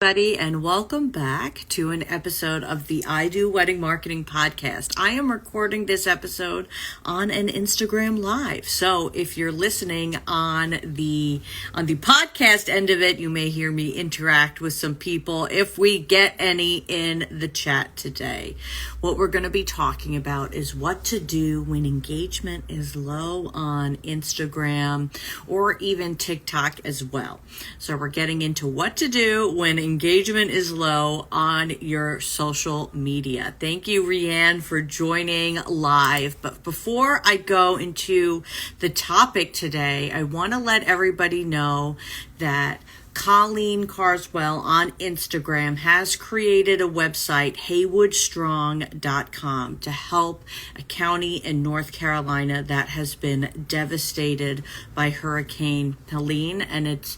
everybody, and welcome back to an episode of the I Do Wedding Marketing Podcast. I am recording this episode on an Instagram Live, so if you're listening on the podcast end of it, you may hear me interact with some people if we get any in the chat today. What we're going to be talking about is what to do when engagement is low on Instagram or even TikTok as well. So we're getting into what to do when engagement is low on your social media. Thank you, Rianne, for joining live. But before I go into the topic today, I want to let everybody know that Colleen Carswell on Instagram has created a website, haywoodstrong.com, to help a county in North Carolina that has been devastated by Hurricane Helene. And it's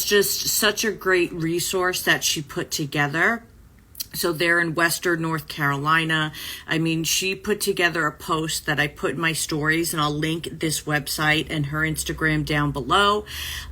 just such a great resource that she put together. So they're in Western North Carolina. I mean, she put together a post that I put in my stories, and I'll link this website and her Instagram down below.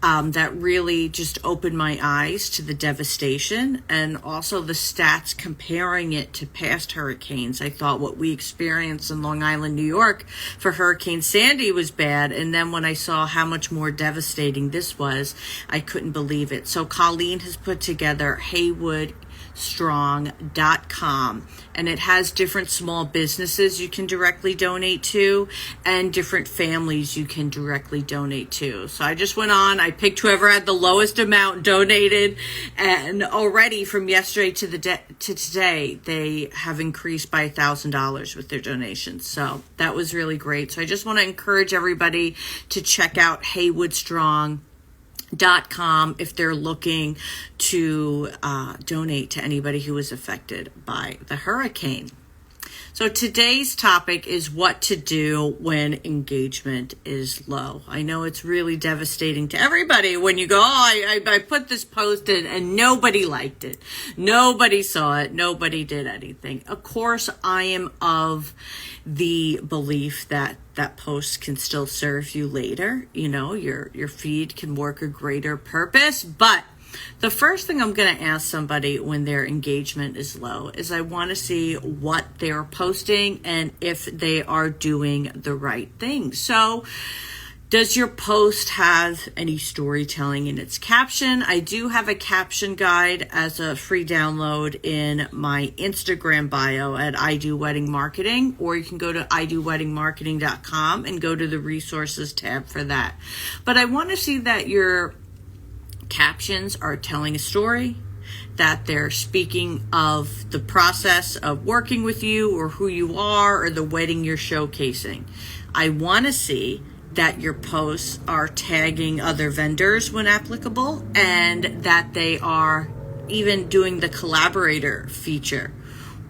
That really just opened my eyes to the devastation and also the stats comparing it to past hurricanes. I thought what we experienced in Long Island, New York for Hurricane Sandy was bad. And then when I saw how much more devastating this was, I couldn't believe it. So Colleen has put together haywoodstrong.com, and it has different small businesses you can directly donate to and different families you can directly donate to. So I just went on, I picked whoever had the lowest amount donated, and already from yesterday to today, they have increased by $1,000 with their donations. So that was really great. So I just want to encourage everybody to check out haywoodstrong.com if they're looking to donate to anybody who was affected by the hurricane. So today's topic is what to do when engagement is low. I know it's really devastating to everybody when you go, I put this post in and nobody liked it. Nobody saw it. Nobody did anything. Of course, I am of the belief that that post can still serve you later. You know, your feed can work a greater purpose. But the first thing I'm going to ask somebody when their engagement is low is I want to see what they're posting and if they are doing the right thing. So does your post have any storytelling in its caption? I do have a caption guide as a free download in my Instagram bio at I Do Wedding Marketing, or you can go to idoweddingmarketing.com and go to the resources tab for that. But I want to see that your captions are telling a story, that they're speaking of the process of working with you or who you are or the wedding you're showcasing. I want to see that your posts are tagging other vendors when applicable, and that they are even doing the collaborator feature,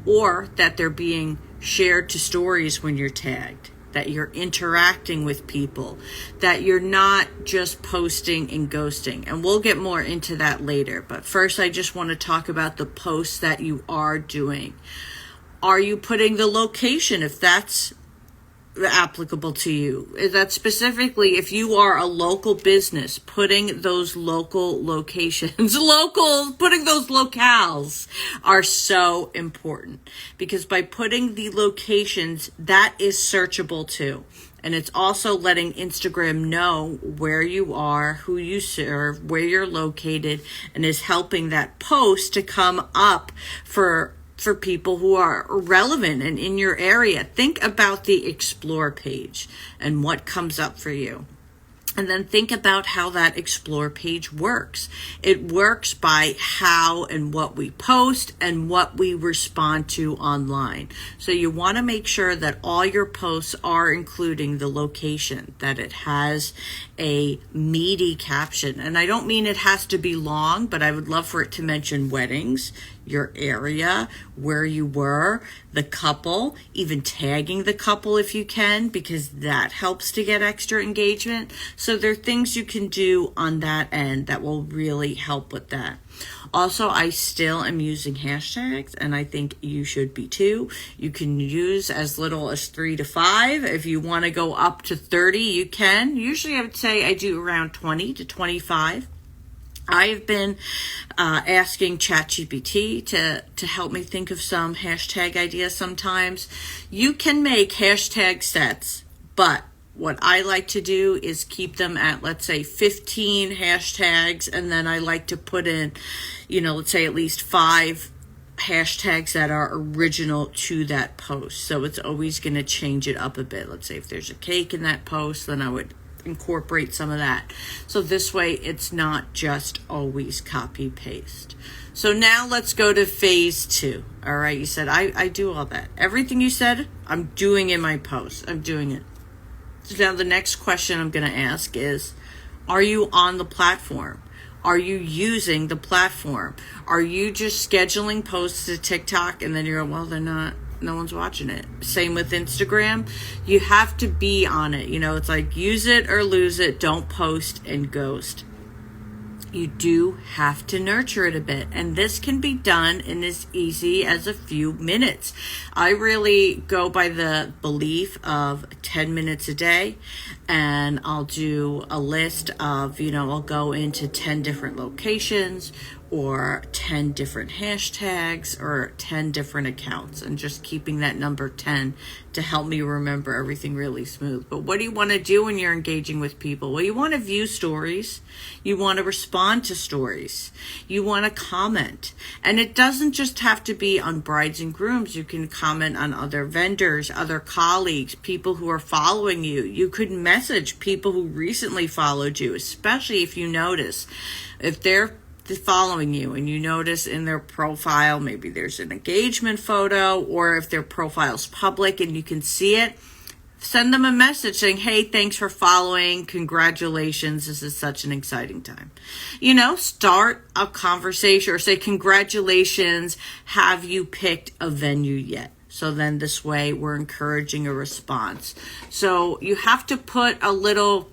or that they're being shared to stories when you're tagged, that you're interacting with people, that you're not just posting and ghosting. And we'll get more into that later. But first, I just want to talk about the posts that you are doing. Are you putting the location, if that's applicable to you? That specifically, if you are a local business, putting those local locations, putting those locales are so important, because by putting the locations, that is searchable too. And it's also letting Instagram know where you are, who you serve, where you're located, and is helping that post to come up for people who are relevant and in your area. Think about the explore page and what comes up for you. And then think about how that explore page works. It works by how and what we post and what we respond to online. So you want to make sure that all your posts are including the location, that it has a meaty caption. And I don't mean it has to be long, but I would love for it to mention weddings, your area, where you were, the couple, even tagging the couple if you can, because that helps to get extra engagement. So there are things you can do on that end that will really help with that. Also, I still am using hashtags, and I think you should be too. You can use as little as 3 to 5. If you want to go up to 30, you can. Usually I would say I do around 20 to 25. I've been asking ChatGPT to help me think of some hashtag ideas sometimes. You can make hashtag sets, but what I like to do is keep them at, let's say, 15 hashtags, and then I like to put in, let's say at least 5 hashtags that are original to that post. So it's always going to change it up a bit. Let's say if there's a cake in that post, then I would incorporate some of that. So this way it's not just always copy paste. So now let's go to phase 2. All right, you said I do all that. Everything you said, I'm doing in my post. I'm doing it. So now the next question I'm going to ask is, are you on the platform? Are you using the platform? Are you just scheduling posts to TikTok and then you're, well, they're not, no one's watching it? Same with Instagram. You have to be on it. It's like use it or lose it. Don't post and ghost. You do have to nurture it a bit. And this can be done in as easy as a few minutes. I really go by the belief of 10 minutes a day. And I'll do a list of, I'll go into 10 different locations or 10 different hashtags or 10 different accounts, and just keeping that number 10 to help me remember everything really smooth. But what do you want to do when you're engaging with people? Well, you want to view stories. You want to respond to stories. You want to comment. And it doesn't just have to be on brides and grooms. You can comment on other vendors, other colleagues, people who are following you. You could message people who recently followed you, especially if you notice. If they're following you and you notice in their profile maybe there's an engagement photo, or if their profile's public and you can see it, send them a message saying, hey, thanks for following, congratulations, this is such an exciting time. Start a conversation or say, congratulations, have you picked a venue yet? So then this way we're encouraging a response. So you have to put a little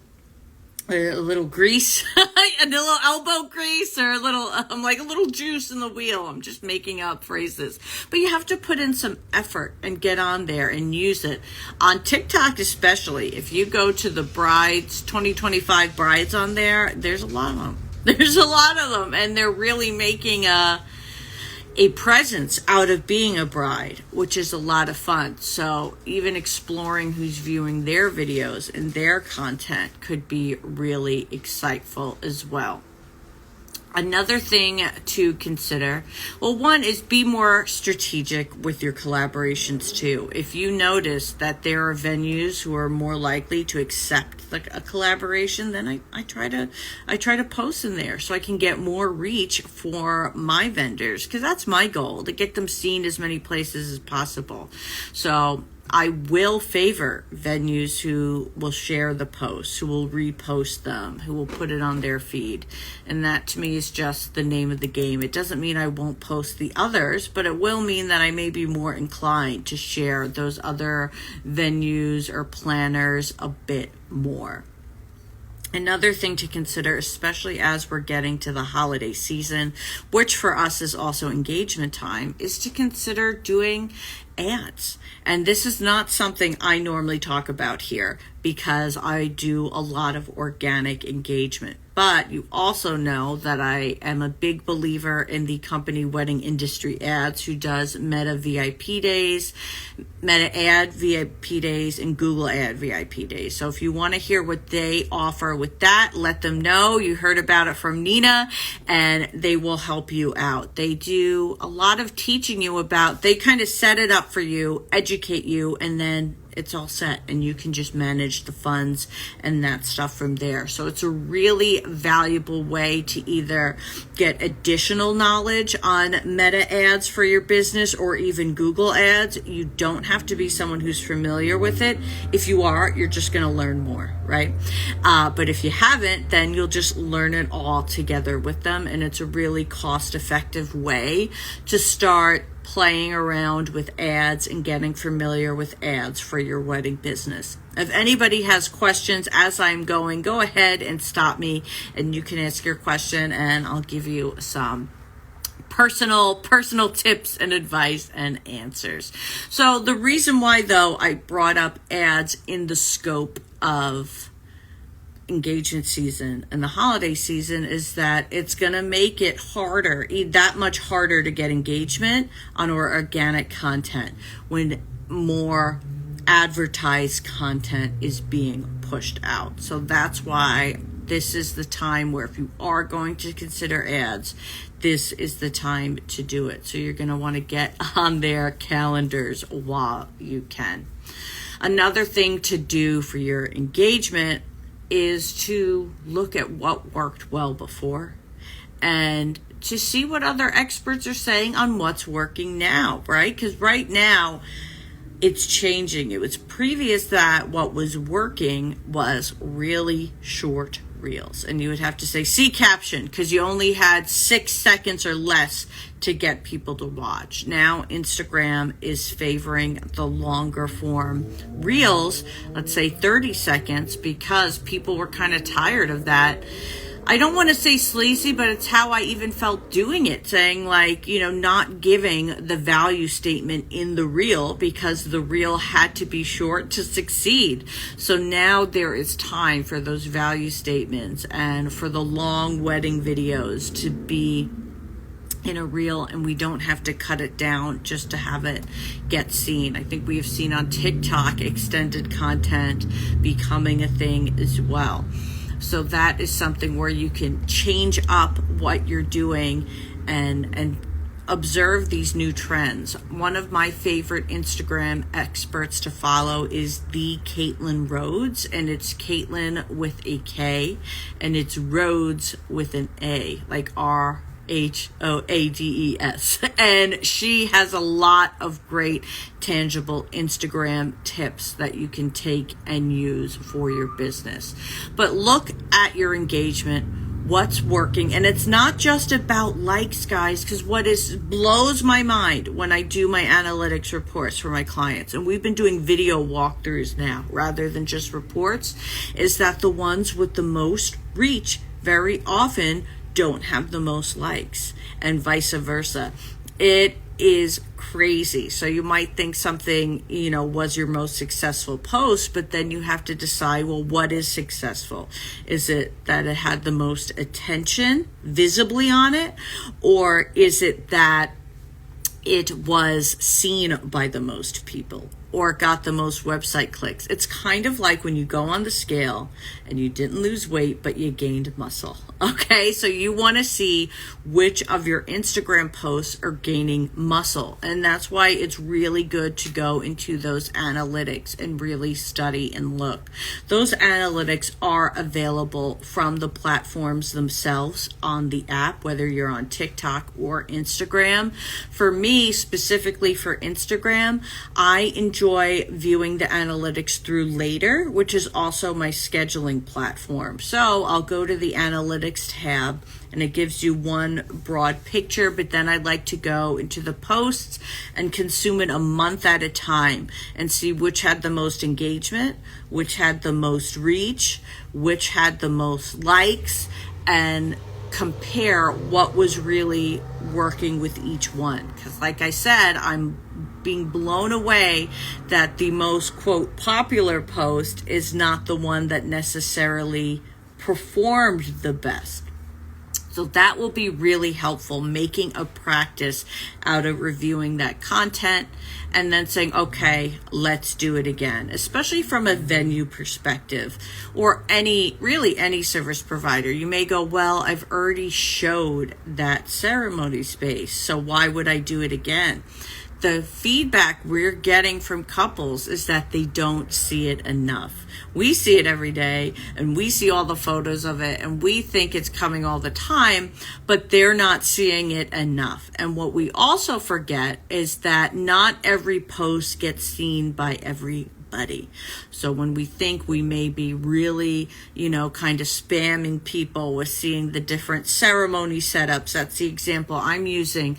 grease, a little elbow grease, or a little juice in the wheel. I'm just making up phrases. But you have to put in some effort and get on there and use it. On TikTok especially, if you go to the brides, 2025 brides on there, there's a lot of them. And they're really making a presence out of being a bride, which is a lot of fun. So even exploring who's viewing their videos and their content could be really insightful as well. Another thing to consider, well, one is be more strategic with your collaborations too. If you notice that there are venues who are more likely to accept a collaboration, then I try to post in there so I can get more reach for my vendors, because that's my goal, to get them seen as many places as possible. So I will favor venues who will share the posts, who will repost them, who will put it on their feed. And that to me is just the name of the game. It doesn't mean I won't post the others, but it will mean that I may be more inclined to share those other venues or planners a bit more. Another thing to consider, especially as we're getting to the holiday season, which for us is also engagement time, is to consider doing ads. And this is not something I normally talk about here because I do a lot of organic engagement. But you also know that I am a big believer in the company Wedding Industry Ads, who does Meta VIP days, Meta Ad VIP days, and Google Ad VIP days. So if you want to hear what they offer with that, let them know. You heard about it from Nina, and they will help you out. They do a lot of teaching you about, they kind of set it up for you, educate you, and then it's all set and you can just manage the funds and that stuff from there. So it's a really valuable way to either get additional knowledge on Meta ads for your business or even Google ads. You don't have to be someone who's familiar with it. If you are, you're just going to learn more, right? But if you haven't, then you'll just learn it all together with them. And it's a really cost-effective way to start playing around with ads and getting familiar with ads for your wedding business. If anybody has questions as I'm going, go ahead and stop me and you can ask your question and I'll give you some personal tips and advice and answers. So the reason why though I brought up ads in the scope of engagement season and the holiday season is that it's going to make it harder, that much harder to get engagement on our organic content when more advertised content is being pushed out. So that's why this is the time where if you are going to consider ads, this is the time to do it. So you're going to want to get on their calendars while you can. Another thing to do for your engagement is to look at what worked well before and to see what other experts are saying on what's working now, right? Because right now it's changing. It was previous that what was working was really short reels, and you would have to say see caption because you only had 6 seconds or less to get people to watch. Now Instagram is favoring the longer form reels, let's say 30 seconds, because people were kind of tired of that. I don't want to say sleazy, but it's how I even felt doing it, saying like, not giving the value statement in the reel because the reel had to be short to succeed. So now there is time for those value statements and for the long wedding videos to be in a reel, and we don't have to cut it down just to have it get seen. I think we have seen on TikTok extended content becoming a thing as well. So that is something where you can change up what you're doing and observe these new trends. One of my favorite Instagram experts to follow is the Caitlin Rhodes, and it's Caitlin with a K, and it's Rhodes with an A, like RHOADES. And she has a lot of great tangible Instagram tips that you can take and use for your business. But look at your engagement, what's working. And it's not just about likes, guys, because blows my mind when I do my analytics reports for my clients, and we've been doing video walkthroughs now rather than just reports, is that the ones with the most reach very often don't have the most likes, and vice versa. It is crazy. So you might think something, was your most successful post, but then you have to decide, well, what is successful? Is it that it had the most attention visibly on it? Or is it that it was seen by the most people or got the most website clicks? It's kind of like when you go on the scale and you didn't lose weight, but you gained muscle. Okay, so you want to see which of your Instagram posts are gaining muscle. And that's why it's really good to go into those analytics and really study and look. Those analytics are available from the platforms themselves on the app, whether you're on TikTok or Instagram. For me, specifically for Instagram, I enjoy viewing the analytics through Later, which is also my scheduling platform. So I'll go to the analytics tab and it gives you one broad picture, but then I like to go into the posts and consume it a month at a time and see which had the most engagement, which had the most reach, which had the most likes, and compare what was really working with each one. Because like I said, I'm being blown away that the most, quote, popular post is not the one that necessarily performed the best. So that will be really helpful, making a practice out of reviewing that content and then saying, okay, let's do it again, especially from a venue perspective or any service provider. You may go, well, I've already showed that ceremony space, so why would I do it again? The feedback we're getting from couples is that they don't see it enough. We see it every day and we see all the photos of it and we think it's coming all the time, but they're not seeing it enough. And what we also forget is that not every post gets seen by everybody. So when we think we may be really, kind of spamming people with seeing the different ceremony setups, that's the example I'm using.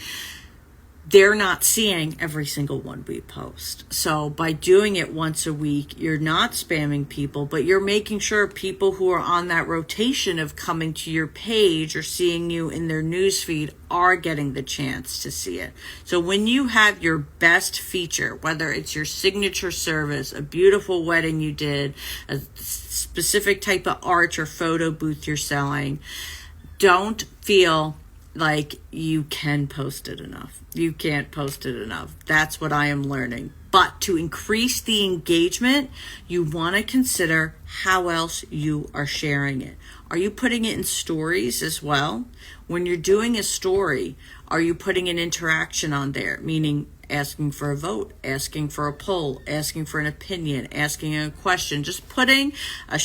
they're not seeing every single one we post. So by doing it once a week, you're not spamming people, but you're making sure people who are on that rotation of coming to your page or seeing you in their newsfeed are getting the chance to see it. So when you have your best feature, whether it's your signature service, a beautiful wedding you did, a specific type of art or photo booth you're selling, don't feel like you can post it enough. You can't post it enough. That's what I am learning. But to increase the engagement, you want to consider how else you are sharing it. Are you putting it in stories as well? When you're doing a story, are you putting an interaction on there? Meaning asking for a vote, asking for a poll, asking for an opinion, asking a question, just putting a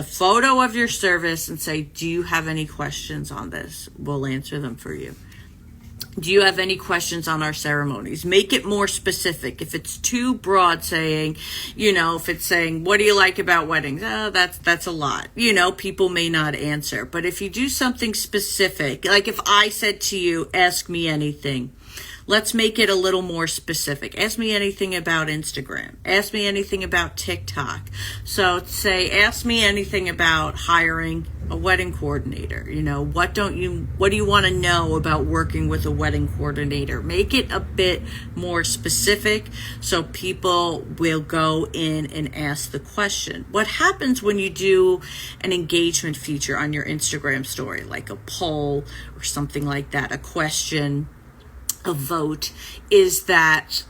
photo of your service and say, do you have any questions on this? We'll answer them for you. Do you have any questions on our ceremonies? Make it more specific. If it's too broad saying, if it's saying, what do you like about weddings? Oh, that's a lot. People may not answer. But if you do something specific, like if I said to you, ask me anything, let's make it a little more specific. Ask me anything about Instagram. Ask me anything about TikTok. So say, ask me anything about hiring a wedding coordinator. What do you want to know about working with a wedding coordinator? Make it a bit more specific so people will go in and ask the question. What happens when you do an engagement feature on your Instagram story, like a poll or something like that, a question, a vote, is that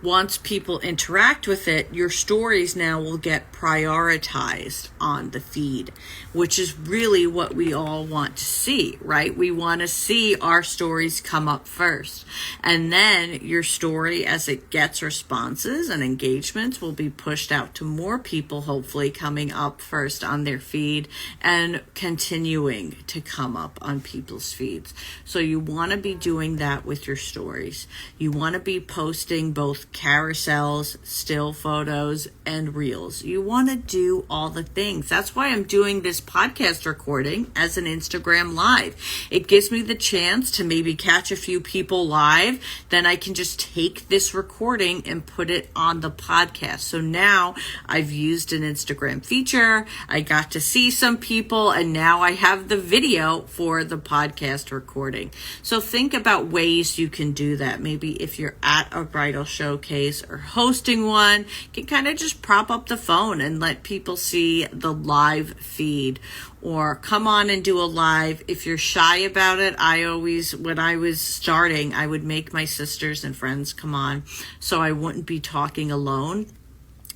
once people interact with it, your stories now will get prioritized on the feed, which is really what we all want to see, right? We want to see our stories come up first. And then your story, as it gets responses and engagements, will be pushed out to more people, hopefully coming up first on their feed and continuing to come up on people's feeds. So you want to be doing that with your stories. You want to be posting both carousels, still photos, and reels. You want to do all the things. That's why I'm doing this podcast recording as an Instagram live. It gives me the chance to maybe catch a few people live. Then I can just take this recording and put it on the podcast. So now I've used an Instagram feature. I got to see some people, and now I have the video for the podcast recording. So think about ways you can do that. Maybe if you're at a bridal showcase or hosting one, you can kind of just prop up the phone and let people see the live feed, or come on and do a live. If you're shy about it, when I was starting, I would make my sisters and friends come on so I wouldn't be talking alone.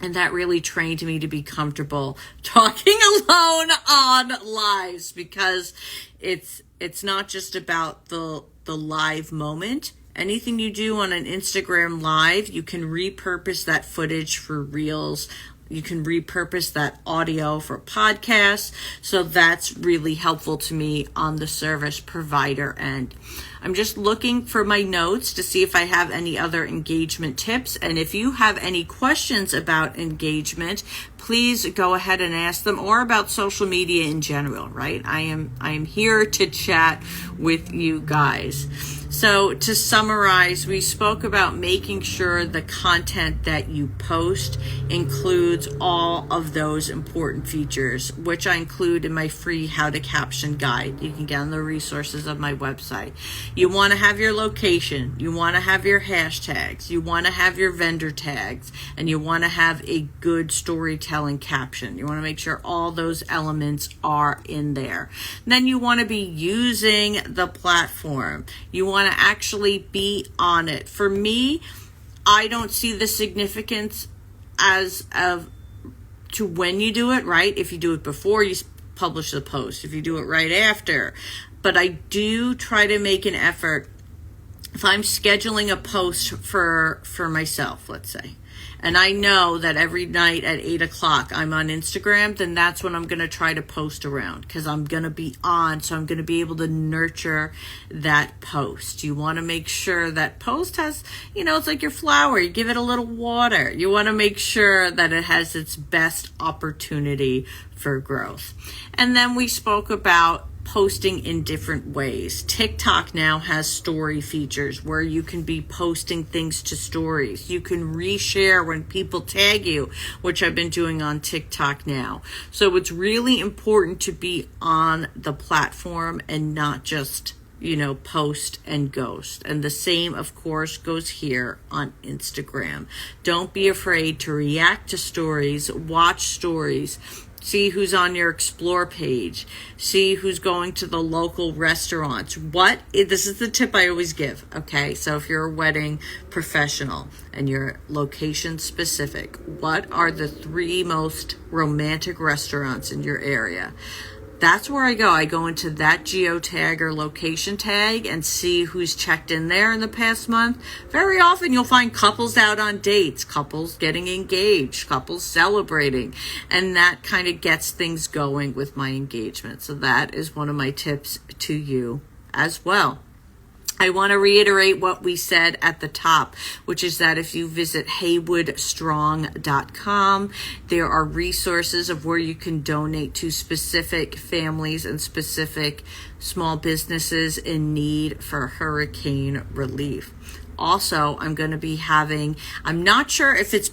And that really trained me to be comfortable talking alone on lives, because it's not just about the live moment. Anything you do on an Instagram live, you can repurpose that footage for reels. You can repurpose that audio for podcasts. So that's really helpful to me on the service provider end. I'm just looking for my notes to see if I have any other engagement tips. And if you have any questions about engagement, please go ahead and ask them, or about social media in general, right? I am here to chat with you guys. So to summarize, we spoke about making sure the content that you post includes all of those important features, which I include in my free How to Caption guide. You can get on the resources of my website. You want to have your location. You want to have your hashtags. You want to have your vendor tags. And you want to have a good storytelling caption. You want to make sure all those elements are in there. Then you want to be using the platform. You want to actually be on it. For me, I don't see the significance to when you do it, right? If you do it before you publish the post, if you do it right after. But I do try to make an effort. If I'm scheduling a post for myself, let's say, and I know that every night at 8 o'clock I'm on Instagram, then that's when I'm going to try to post around, because I'm going to be on, so I'm going to be able to nurture that post. You want to make sure that post has, it's like your flower. You give it a little water. You want to make sure that it has its best opportunity for growth. And then we spoke about posting in different ways. TikTok now has story features where you can be posting things to stories. You can reshare when people tag you, which I've been doing on TikTok now. So it's really important to be on the platform and not just post and ghost. And the same, of course, goes here on Instagram. Don't be afraid to react to stories, watch stories, see who's on your explore page, see who's going to the local restaurants. This is the tip I always give, okay? So if you're a wedding professional and you're location specific, what are the 3 most romantic restaurants in your area? That's where I go. I go into that geotag or location tag and see who's checked in there in the past month. Very often you'll find couples out on dates, couples getting engaged, couples celebrating, and that kind of gets things going with my engagement. So that is one of my tips to you as well. I want to reiterate what we said at the top, which is that if you visit haywoodstrong.com, there are resources of where you can donate to specific families and specific small businesses in need for hurricane relief. Also, I'm going to be I'm not sure if it's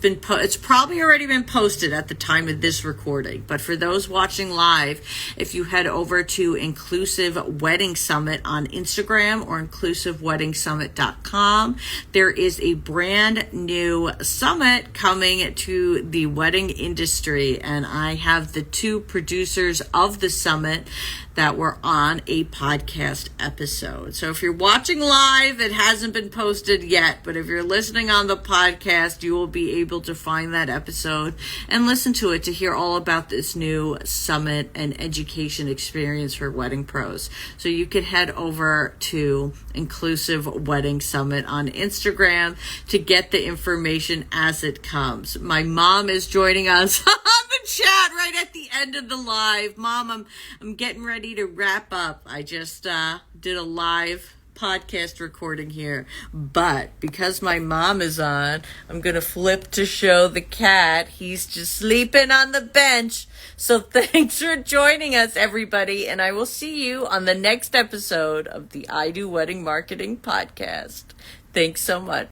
probably already been posted at the time of this recording, but for those watching live, if you head over to Inclusive Wedding Summit on Instagram or inclusiveweddingssummit.com, there is a brand new summit coming to the wedding industry, and I have the 2 producers of the summit that were on a podcast episode. So if you're watching live, it hasn't been posted yet, but if you're listening on the podcast, you will be able to find that episode and listen to it to hear all about this new summit and education experience for wedding pros. So you can head over to Inclusive Wedding Summit on Instagram to get the information as it comes. My mom is joining us on the chat right at the end of the live. Mom, I'm getting ready to wrap up. I just did a live podcast recording here, but because my mom is on, I'm gonna flip to show the cat. He's just sleeping on the bench. So thanks for joining us, everybody, and I will see you on the next episode of the I Do Wedding Marketing podcast. Thanks so much.